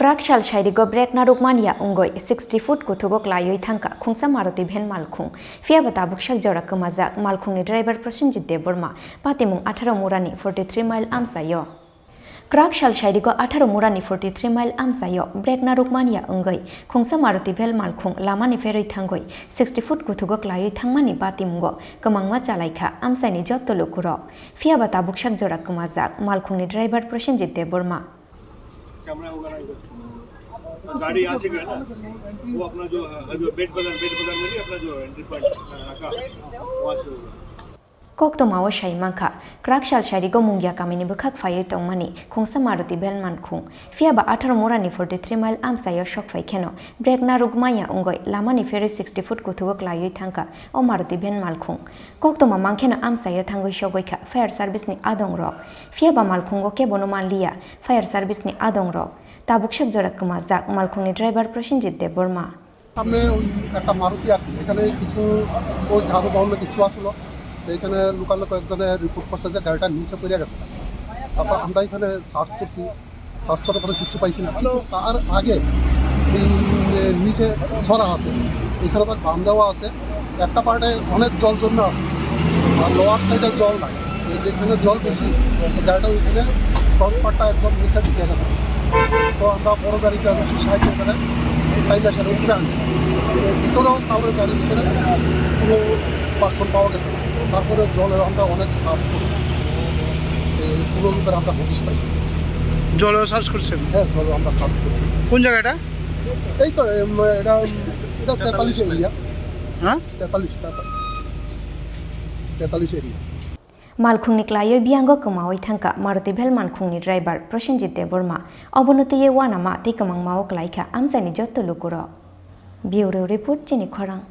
Krak shal shairigo brek na rukmania ungoi 60 foot kutugo klayoi thangka khungsa maruti bhen malkhung fia bata bukshak jora kamazak malkhung ni driver Prasenjit Deborma patimung 18 murani 43 mile amsayo Krak shal shairigo 18 murani 43 mile amsayo brek na rukmania ungoi khungsa maruti bhel malkhung lamani feroi thangoi 60 foot kutugo klayoi thangmani patimungo kamangma chalaikha amsaini jottolo kurok fia bata bukshak jora kamazak malkhung ni driver Prasenjit Deborma camera होगा ना इधर गाड़ी यहाँ से गया ना वो अपना जो बेड बदल में नहीं अपना जो एंट्री पॉइंट रखा वहाँ से होगा Kokto mawo shai mangkha Krak shal sharigo mungya kamini bukhak phai tongmani khungsa maruti belman khung fia ba 18 morani 43 mile amsayo shok phai kheno brek na rugmaya ungoi lamani feri 60 foot kuthugo klayoi thangka o maruti ben malkhung kokto ma mangkhena amsayo thangoi shogoi kha fire service ni adong rok fia ba malkhungo ke bonoman liya fire service ni adong rok tabukshak jorak kumazak malkhung ni driver Prasenjit Deborma সামনে একটা মারুতি আর এখানে কিছু ও ঝাড়ু বাউন্ন কিছু আসলো এইখানে local কয়েকজনের রিপোর্ট করছে যে গাড়িটা নিচে পড়ে গেছে তারপর আমরা এখানে সার্চ করছি সার্চ করার পরে কিছু পাইছি না কিন্তু তার আগে এই নিচে ছড়া আছে এখানে তার বাম দেওয়া আছে একটা পার্টে অনেক জল জন্য আছে আর লোয়ার সাইডে জল নাই যেখানে জল বেশি গাড়িটা ওইখানে ফ্রন্ট পার্টটা একদম নিচে ঢুকে গেছে তো আমরা বড় গাড়িতে অবশ্যই সাহায্য করে টাইলাসের উপরে আনছি ভিতরেও কাউরের গাড়ির ভিতরে কোনো পার্সন পাওয়া গেছে না তারপরে জলের আমরা অনেক সার্চ করছি কোনো লোকের আমরা হদিশ পাইছি জলেও সার্চ করছেন? হ্যাঁ জলে আমরা সার্চ করছি। কোন জায়গাটা? এই তো এটা 43 এরিয়া। হ্যাঁ 43 area Malkhungni klayoi biango kamaoi thangka maruti bhel malkhungni driver Prasenjit Deborma obonotiye wana ma te kamang mao klaikha amsani jotto lukuro Bureau report chini khorang